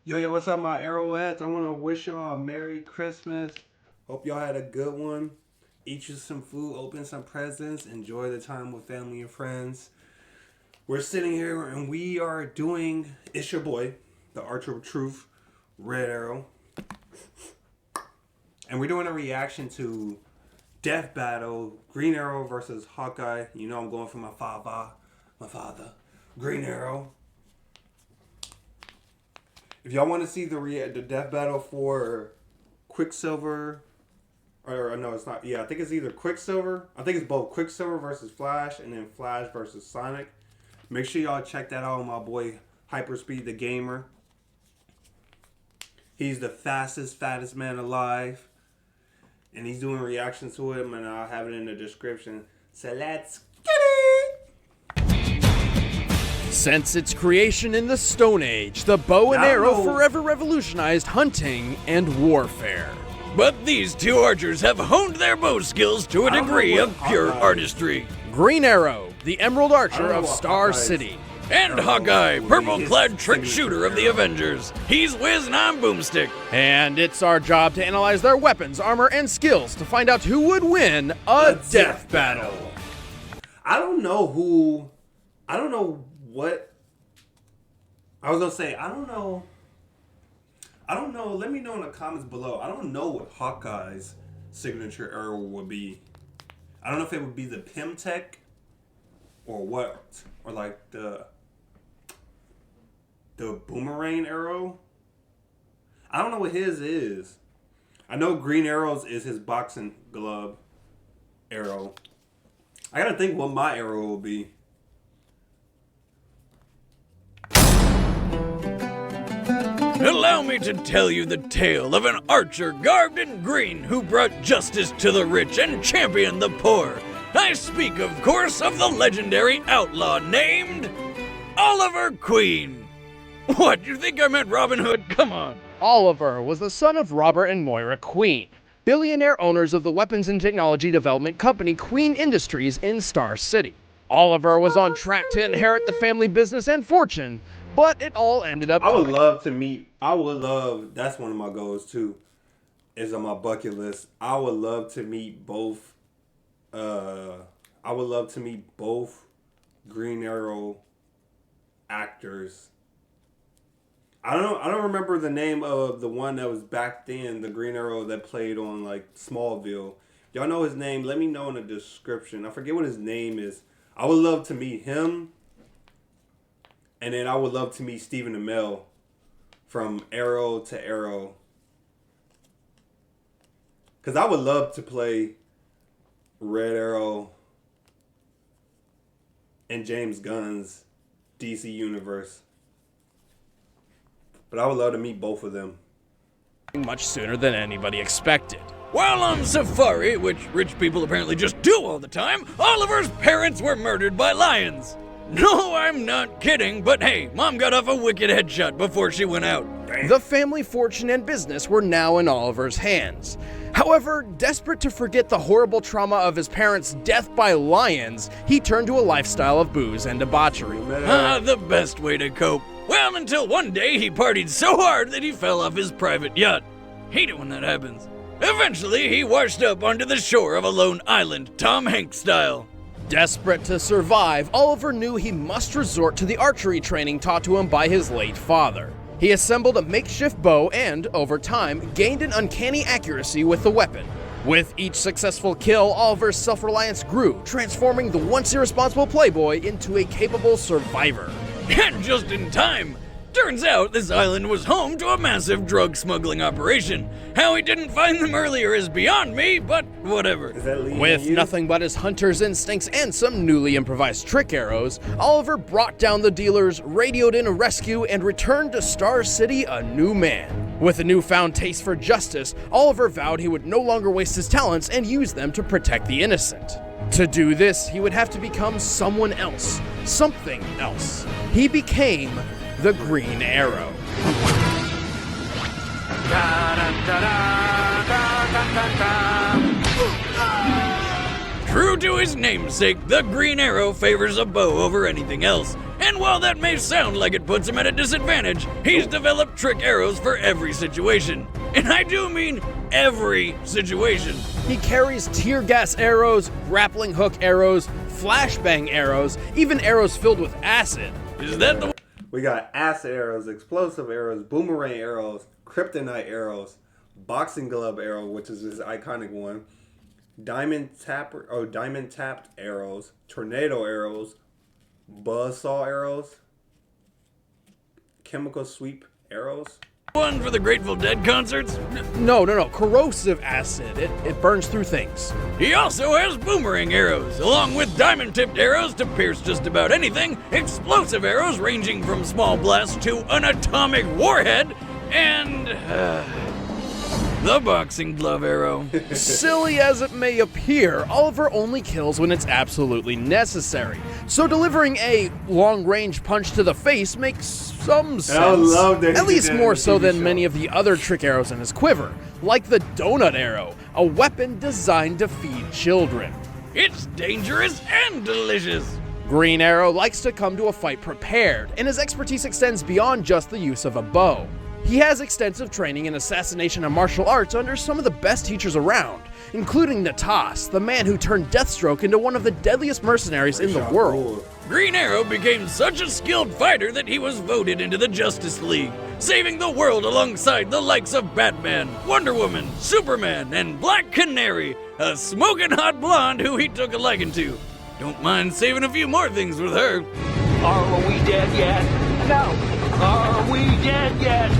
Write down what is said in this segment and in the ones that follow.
Yo, what's up, my Arrowettes? I want to wish y'all a Merry Christmas. Hope y'all had a good one. Eat you some food, open some presents, enjoy the time with family and friends. We're sitting here and we are doing, it's your boy, the Archer of Truth, Red Arrow. And we're doing a reaction to Death Battle, Green Arrow versus Hawkeye. You know I'm going for my father, Green Arrow. If y'all want to see the death battle for Quicksilver, or no, it's not. Yeah, I think it's either Quicksilver. I think it's both Quicksilver versus Flash, and then Flash versus Sonic. Make sure y'all check that out with my boy Hyperspeed the Gamer. He's the fattest man alive, and he's doing reactions to him, and I'll have it in the description. So let's get it. Since its creation in the Stone Age, the bow and arrow forever revolutionized hunting and warfare. But these two archers have honed their bow skills to a degree of pure artistry. Green Arrow, the Emerald Archer of Star City. And Hawkeye, purple-clad trick shooter of the Avengers. He's Wiz and I'm Boomstick. And it's our job to analyze their weapons, armor, and skills to find out who would win a death battle. I don't know what I was gonna say. I don't know. Let me know in the comments below. I don't know what Hawkeye's signature arrow would be. I don't know if it would be the Pimtech or what, or like the boomerang arrow. I don't know what his is. I know Green Arrow's is his boxing glove arrow. I gotta think what my arrow will be. Allow me to tell you the tale of an archer garbed in green who brought justice to the rich and championed the poor. I speak, of course, of the legendary outlaw named Oliver Queen. What, you think I meant Robin Hood? Come on. Oliver was the son of Robert and Moira Queen, billionaire owners of the weapons and technology development company Queen Industries in Star City. Oliver was on track to inherit the family business and fortune, but it all ended up... that's one of my goals too, is on my bucket list. I would love to meet both Green Arrow actors. I don't remember the name of the one that was back then, the Green Arrow that played on like Smallville. Y'all know his name? Let me know in the description. I forget what his name is. I would love to meet him. And then I would love to meet Stephen Amell from Arrow to Arrow. Because I would love to play Red Arrow in James Gunn's DC Universe. But I would love to meet both of them. Much sooner than anybody expected. While on safari, which rich people apparently just do all the time, Oliver's parents were murdered by lions. No, I'm not kidding, but hey, Mom got off a wicked headshot before she went out. The family fortune and business were now in Oliver's hands. However, desperate to forget the horrible trauma of his parents' death by lions, he turned to a lifestyle of booze and debauchery. The best way to cope. Well, until one day he partied so hard that he fell off his private yacht. Hate it when that happens. Eventually, he washed up onto the shore of a lone island, Tom Hanks style. Desperate to survive, Oliver knew he must resort to the archery training taught to him by his late father. He assembled a makeshift bow and, over time, gained an uncanny accuracy with the weapon. With each successful kill, Oliver's self-reliance grew, transforming the once irresponsible playboy into a capable survivor. And just in time. Turns out this island was home to a massive drug smuggling operation. How he didn't find them earlier is beyond me, but whatever. With nothing but his hunter's instincts and some newly improvised trick arrows, Oliver brought down the dealers, radioed in a rescue, and returned to Star City a new man. With a newfound taste for justice, Oliver vowed he would no longer waste his talents and use them to protect the innocent. To do this, he would have to become someone else, something else. He became the Green Arrow. True to his namesake, the Green Arrow favors a bow over anything else, and And while that may sound like it puts him at a disadvantage, he's developed trick arrows for every situation. And I do mean every situation. He carries tear gas arrows, grappling hook arrows, flashbang arrows, even arrows filled with acid. Is that the We got acid arrows, explosive arrows, boomerang arrows, kryptonite arrows, boxing glove arrow, which is his iconic one, diamond tapped arrows, tornado arrows, buzzsaw arrows, chemical sweep arrows. one for the Grateful Dead concerts? No, corrosive acid. It burns through things. He also has boomerang arrows, along with diamond-tipped arrows to pierce just about anything, explosive arrows ranging from small blasts to an atomic warhead, and the boxing glove arrow. Silly as it may appear, Oliver only kills when it's absolutely necessary. So delivering a long-range punch to the face makes some sense. I love that he At did least that in more the so TV than show. many of the other trick arrows in his quiver, like the donut arrow, a weapon designed to feed children. It's dangerous and delicious. Green Arrow likes to come to a fight prepared, and his expertise extends beyond just the use of a bow. He has extensive training in assassination and martial arts under some of the best teachers around, including Natas, the man who turned Deathstroke into one of the deadliest mercenaries in the world. Green Arrow became such a skilled fighter that he was voted into the Justice League, saving the world alongside the likes of Batman, Wonder Woman, Superman, and Black Canary, a smoking hot blonde who he took a liking to. Don't mind saving a few more things with her. Are we dead yet? No. Are we dead yet?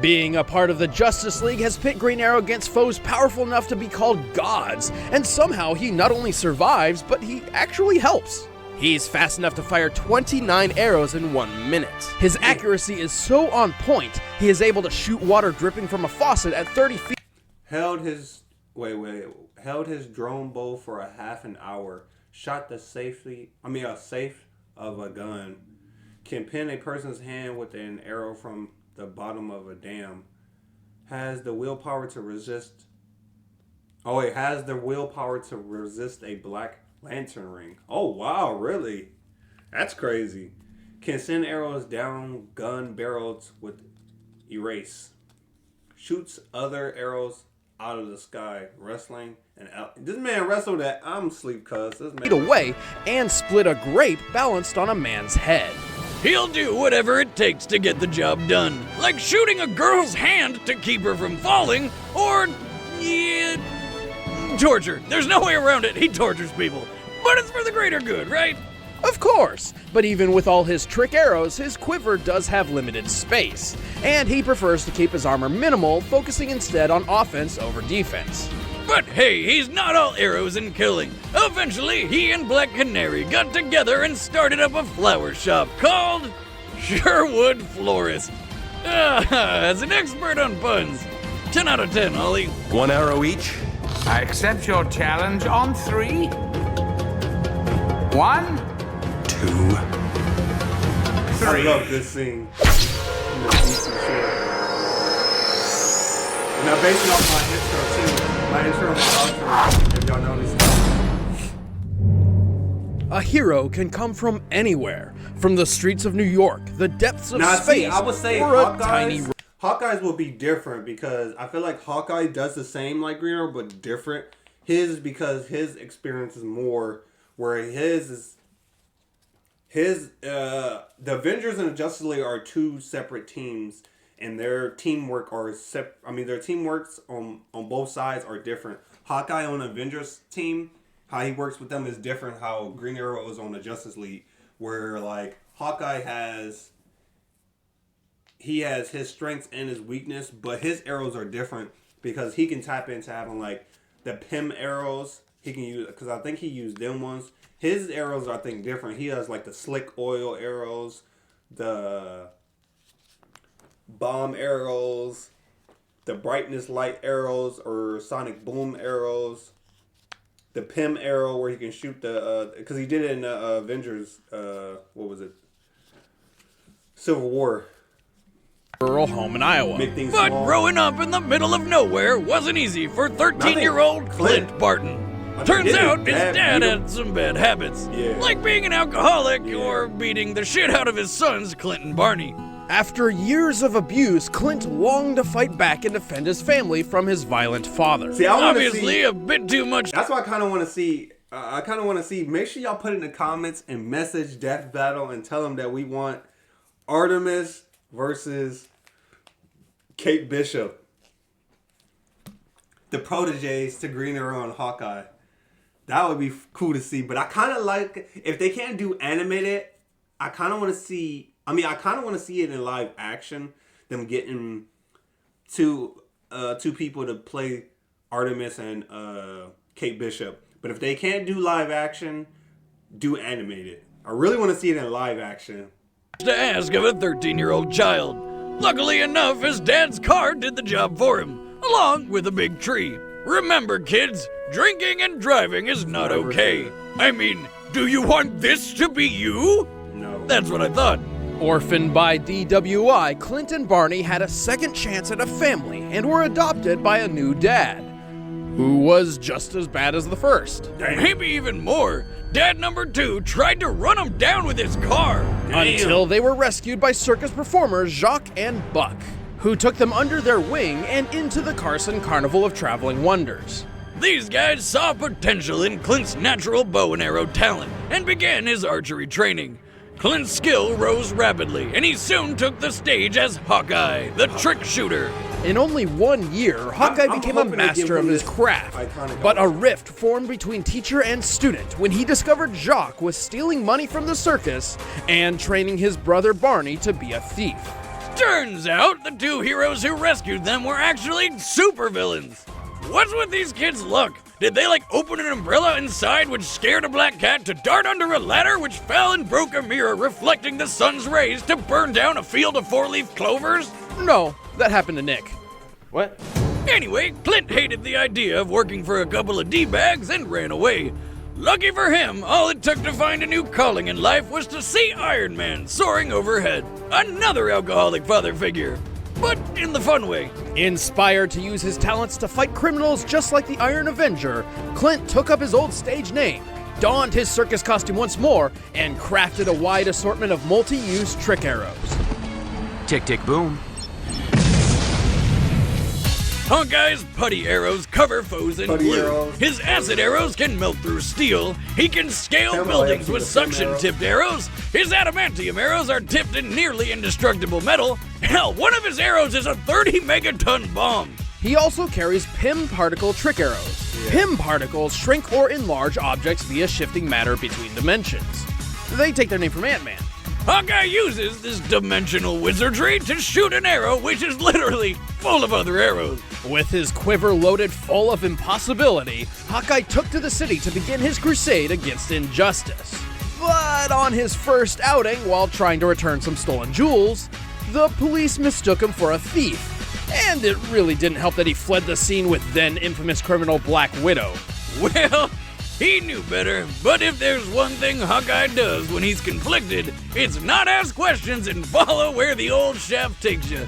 Being a part of the Justice League has pit Green Arrow against foes powerful enough to be called gods, and somehow he not only survives, but he actually helps. He's fast enough to fire 29 arrows in 1 minute. His accuracy is so on point, he is able to shoot water dripping from a faucet at 30 feet. Held his drone bow for a half an hour. Shot a safe of a gun. Can pin a person's hand with an arrow from the bottom of a dam. Has the willpower to resist a Black Lantern ring. Oh wow, really? That's crazy. Can send arrows down gun barrels with erase. Shoots other arrows out of the sky. Wrestling and out. This man wrestled at I'm sleep cuz. This man away and split a grape balanced on a man's head. He'll do whatever it takes to get the job done, like shooting a girl's hand to keep her from falling, or, torture. There's no way around it, he tortures people. But it's for the greater good, right? Of course, but even with all his trick arrows, his quiver does have limited space, and he prefers to keep his armor minimal, focusing instead on offense over defense. But hey, he's not all arrows and killing. Eventually, he and Black Canary got together and started up a flower shop called Sherwood Florist. As an expert on puns, 10 out of 10, Ollie. 1 arrow each. I accept your challenge on 3. 1, 2. 3. I love this scene. In the DC show. Now, based off my intro too, my intro and my outro, if y'all noticed. A hero can come from anywhere, from the streets of New York, the depths of Now, space, see, I would say or a tiny Hawkeyes will be different because I feel like Hawkeye does the same like Green Arrow, but different. His is because his experience is more, where his is the Avengers and the Justice League are two separate teams, and their teamwork their teamworks on both sides are different. Hawkeye on the Avengers team, how he works with them is different. How Green Arrow is on the Justice League, where like Hawkeye has his strengths and his weakness, but his arrows are different because he can tap into having like the Pym arrows. He can use, because I think he used them ones. His arrows are, I think, different. He has like the slick oil arrows, the bomb arrows, the brightness light arrows or sonic boom arrows, the Pym arrow where he can shoot the because he did it in the Avengers. What was it? Civil War. rural home in Iowa. Make things But small. growing up in the middle of nowhere wasn't easy for 13-year-old Clint Barton. Turns out his dad dad beat him. had some bad habits, Yeah. like being an alcoholic Yeah. or beating the shit out of his sons, Clint and Barney. After years of abuse, Clint longed to fight back and defend his family from his violent father. See, I want to Obviously, see. a bit too much. That's what I kind of want to see. I kind of want to see. Make sure y'all put in the comments and message Death Battle and tell them that we want Artemis versus Kate Bishop, the proteges to Green Arrow and Hawkeye. That would be cool to see. But I kind of like, if they can't do animated, I kind of want to see. I mean, I kind of want to see it in live action. Them getting two people to play Artemis and Kate Bishop. But if they can't do live action, do animated. I really want to see it in live action. To ask of a 13-year-old child. Luckily enough, his dad's car did the job for him, along with a big tree. Remember, kids, drinking and driving is not Never okay. good. I mean, do you want this to be you? No. That's what I thought. Orphaned by DWI, Clint and Barney had a second chance at a family and were adopted by a new dad, who was just as bad as the first. Maybe even more. Dad number 2 tried to run him down with his car. Until they were rescued by circus performers Jacques and Buck, who took them under their wing and into the Carson Carnival of Traveling Wonders. These guys saw potential in Clint's natural bow and arrow talent and began his archery training. Clint's skill rose rapidly, and he soon took the stage as Hawkeye, the trick shooter. In only 1 year, Hawkeye I'm became a hoping they give master of him his this craft. iconic But a outfit. rift formed between teacher and student when he discovered Jacques was stealing money from the circus and training his brother Barney to be a thief. Turns out the 2 heroes who rescued them were actually supervillains. What's with these kids' luck? Did they open an umbrella inside which scared a black cat to dart under a ladder which fell and broke a mirror reflecting the sun's rays to burn down a field of 4-leaf clovers? No, that happened to Nick. What? Anyway, Clint hated the idea of working for a couple of D-bags and ran away. Lucky for him, all it took to find a new calling in life was to see Iron Man soaring overhead. Another alcoholic father figure, but in the fun way. Inspired to use his talents to fight criminals just like the Iron Avenger, Clint took up his old stage name, donned his circus costume once more, and crafted a wide assortment of multi-use trick arrows. Tick, tick, boom. Hawkeye's putty arrows cover foes in Putty glue. arrows. His acid arrows can melt through steel. He can scale Camel buildings arrows with with the same suction-tipped arrows. His adamantium arrows are tipped in nearly indestructible metal. Hell, one of his arrows is a 30-megaton bomb. He also carries PIM particle trick arrows. PIM particles shrink or enlarge objects via shifting matter between dimensions. They take their name from Ant-Man. Hawkeye uses this dimensional wizardry to shoot an arrow which is literally full of other arrows. With his quiver loaded full of impossibility, Hawkeye took to the city to begin his crusade against injustice. But on his first outing, while trying to return some stolen jewels, the police mistook him for a thief. And it really didn't help that he fled the scene with then infamous criminal Black Widow. Well, he knew better, but if there's one thing Hawkeye does when he's conflicted, it's not ask questions and follow where the old shaft takes you.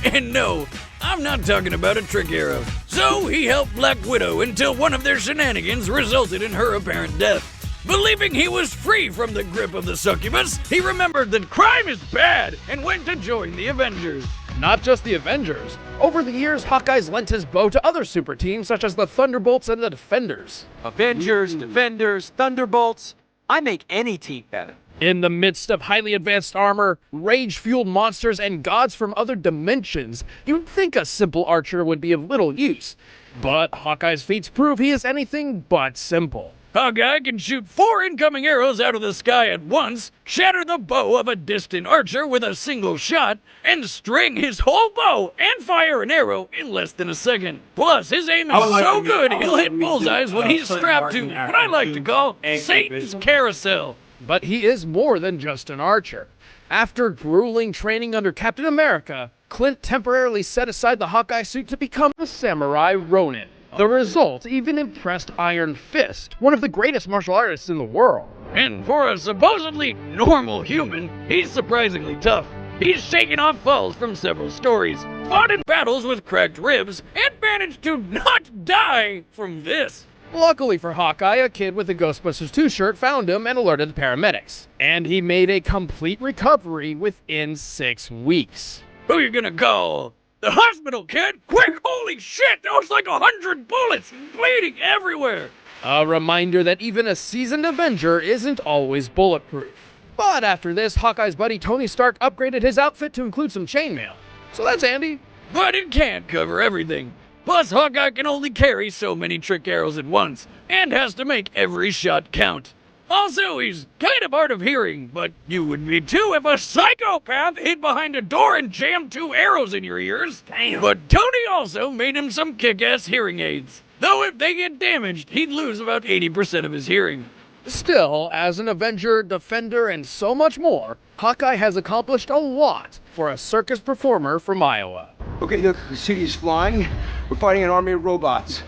And no, I'm not talking about a trick arrow. So he helped Black Widow until one of their shenanigans resulted in her apparent death. Believing he was free from the grip of the succubus, he remembered that crime is bad and went to join the Avengers. Not just the Avengers. Over the years, Hawkeye's lent his bow to other super teams such as the Thunderbolts and the Defenders. Avengers, Defenders, Thunderbolts. I make any team better. In the midst of highly advanced armor, rage-fueled monsters, and gods from other dimensions, you'd think a simple archer would be of little use. But Hawkeye's feats prove he is anything but simple. Hawkeye can shoot 4 incoming arrows out of the sky at once, shatter the bow of a distant archer with a single shot, and string his whole bow and fire an arrow in less than a second. Plus, his aim is so good he'll hit bullseyes when he's strapped to what I like to call Satan's carousel. But he is more than just an archer. After grueling training under Captain America, Clint temporarily set aside the Hawkeye suit to become a samurai Ronin. The result even impressed Iron Fist, one of the greatest martial artists in the world. And for a supposedly normal human, he's surprisingly tough. He's shaken off falls from several stories, fought in battles with cracked ribs, and managed to not die from this. Luckily for Hawkeye, a kid with a Ghostbusters 2 shirt found him and alerted the paramedics. And he made a complete recovery within 6 weeks. Who you gonna call? The hospital, kid! Quick! Holy shit! That was like 100 bullets! Bleeding everywhere! A reminder that even a seasoned Avenger isn't always bulletproof. But after this, Hawkeye's buddy Tony Stark upgraded his outfit to include some chainmail. So that's handy. But it can't cover everything. Plus, Hawkeye can only carry so many trick arrows at once, and has to make every shot count. Also, he's kind of hard of hearing, but you would be too if a psychopath hid behind a door and jammed 2 arrows in your ears. Damn. But Tony also made him some kick-ass hearing aids. Though if they get damaged, he'd lose about 80% of his hearing. Still, as an Avenger, Defender, and so much more, Hawkeye has accomplished a lot for a circus performer from Iowa. Okay, look, the city's flying. We're fighting an army of robots.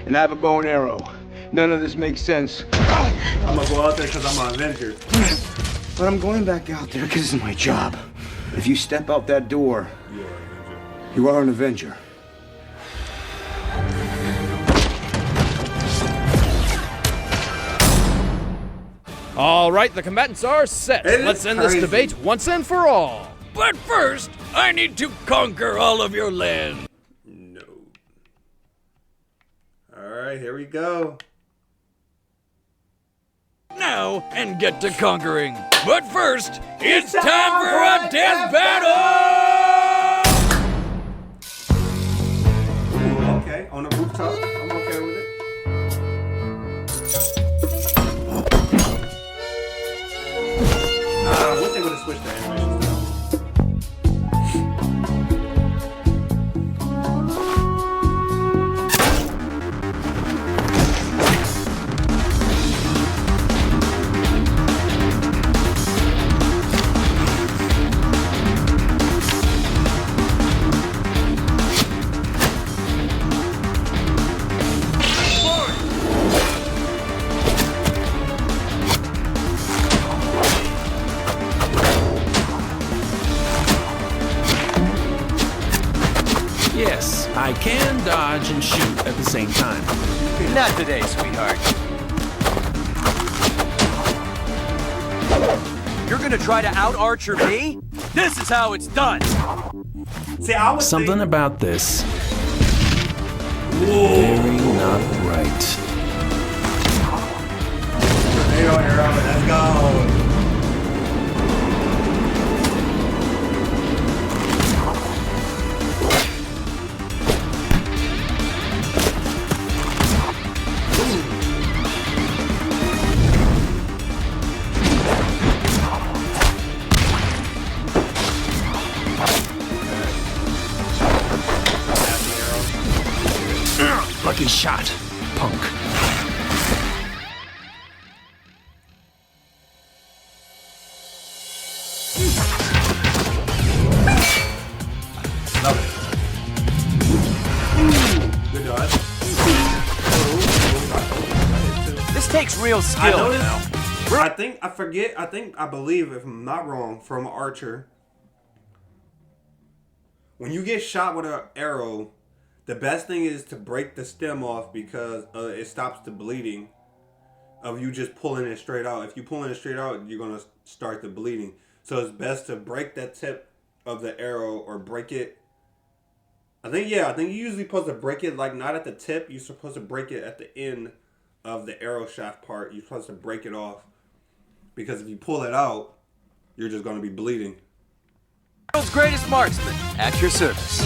And I have a bow and arrow. None of this makes sense. I'm gonna go out there because I'm an Avenger. But I'm going back out there because it's my job. If you step out that door, you are an Avenger. All right, the combatants are set. Let's end this debate once and for all. But first, I need to conquer all of your land. No. Alright, here we go. Now, and get to conquering. But first, it's time for a death battle! Ooh, okay. On the rooftop. I'm okay with it. I wish they would have switched the animation style. Yes, I can dodge and shoot at the same time. Not today, sweetheart. You're gonna try to out-archer me? This is how it's done! See, I was Something about this. Very not right. Tornado arrow, let's go. Lucky shot, punk. Love it. Good dodge. This takes real I skill. noticed. I believe, if I'm not wrong, from Archer, when you get shot with an arrow, the best thing is to break the stem off because it stops the bleeding of you just pulling it straight out. If you're pulling it straight out, you're going to start the bleeding. So it's best to break that tip of the arrow or break it. I think you're usually supposed to break it, like, not at the tip. You're supposed to break it at the end of the arrow shaft part. You're supposed to break it off. Because if you pull it out, you're just going to be bleeding. World's greatest marksman, at your service.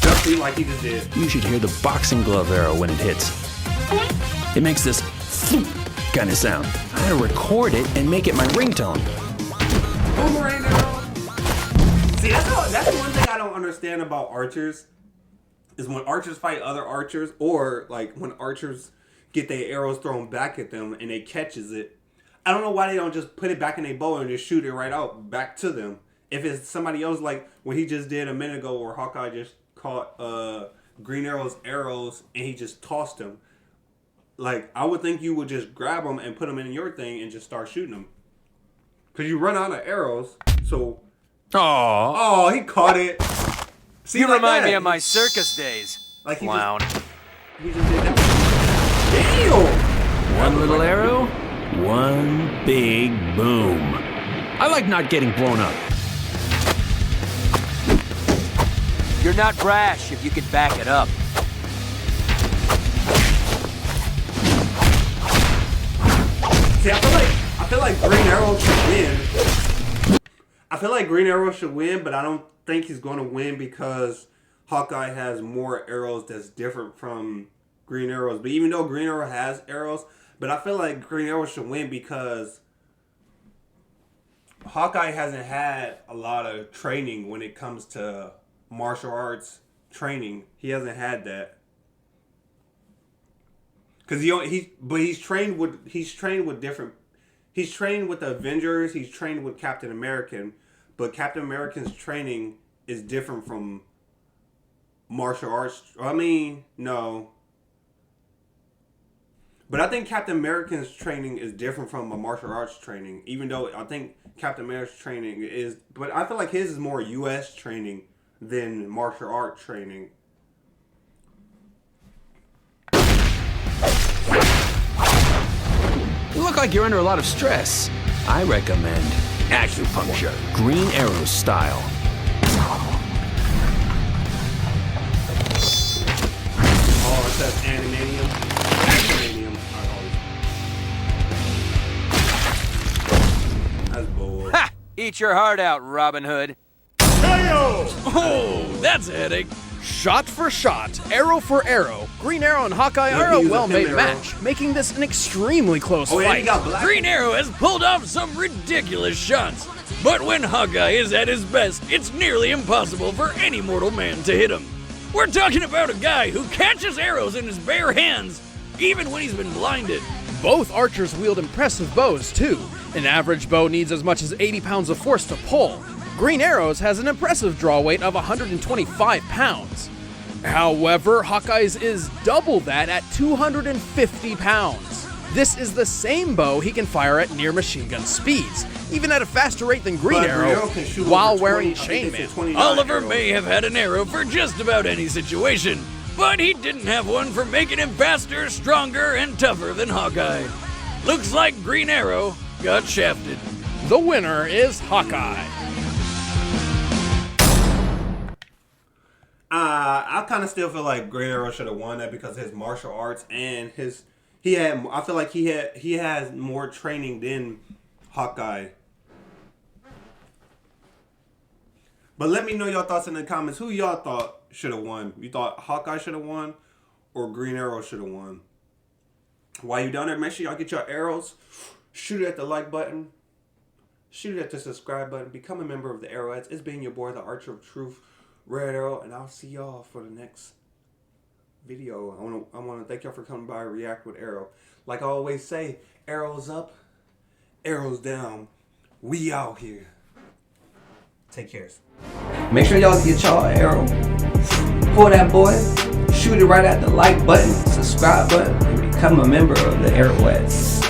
Just be like he just did. You should hear the boxing glove arrow when it hits. It makes this kind of sound. I gotta record it and make it my ringtone. Boomerang arrow. See, that's one thing I don't understand about archers. Is when archers fight other archers, or like when archers get their arrows thrown back at them and they catches it. I don't know why they don't just put it back in their bow and just shoot it right out back to them. If it's somebody else, like what he just did a minute ago, where Hawkeye just caught Green Arrow's arrows and he just tossed them. Like, I would think you would just grab them and put them in your thing and just start shooting them. Because you run out of arrows, so... Oh, he caught it. See, You like remind that. me of my circus days, Like he clown. He just did that. Damn! One little arrow, one big boom. I like not getting blown up. You're not brash if you can back it up. See, I feel like Green Arrow should win. I feel like Green Arrow should win, but I don't think he's going to win because Hawkeye has more arrows that's different from Green Arrows. But even though Green Arrow has arrows, but I feel like Green Arrow should win because Hawkeye hasn't had a lot of training when it comes to martial arts training. He hasn't had that. Cause he's trained with different. He's trained with the Avengers. He's trained with Captain America, but Captain America's training is different from martial arts. I mean, no. But I think Captain America's training is different from a martial arts training. Even though I think Captain America's training is, but I feel like his is more U.S. training than martial art training. You look like you're under a lot of stress. I recommend acupuncture, Green Arrow style. Oh, it says animanium. Animanium. That's bull. Ha! Eat your heart out, Robin Hood. Oh, that's a headache. Shot for shot, arrow for arrow, Green Arrow and Hawkeye are a well-made match, making this an extremely close fight. Green Arrow has pulled off some ridiculous shots, but when Hawkeye is at his best, it's nearly impossible for any mortal man to hit him. We're talking about a guy who catches arrows in his bare hands, even when he's been blinded. Both archers wield impressive bows, too. An average bow needs as much as 80 pounds of force to pull. Green Arrows has an impressive draw weight of 125 pounds. However, Hawkeye's is double that at 250 pounds. This is the same bow he can fire at near machine gun speeds, even at a faster rate than Green Arrow, while wearing chainmail. Oliver may have had an arrow for just about any situation, but he didn't have one for making him faster, stronger, and tougher than Hawkeye. Looks like Green Arrow got shafted. The winner is Hawkeye. I kind of still feel like Green Arrow should have won that because of his martial arts and I feel like he has more training than Hawkeye. But let me know your thoughts in the comments. Who y'all thought should have won? You thought Hawkeye should have won or Green Arrow should have won? While you down there, make sure y'all get your arrows. Shoot it at the like button. Shoot it at the subscribe button. Become a member of the Arrowettes. It's been your boy, the Archer of Truth, Red Arrow, and I'll see y'all for the next video. I want to thank y'all for coming by and react with Arrow. Like I always say, arrows up, arrows down. We out here. Take care. Make sure y'all get y'all arrow. Pull that boy. Shoot it right at the like button, subscribe button, and become a member of the Arrowettes.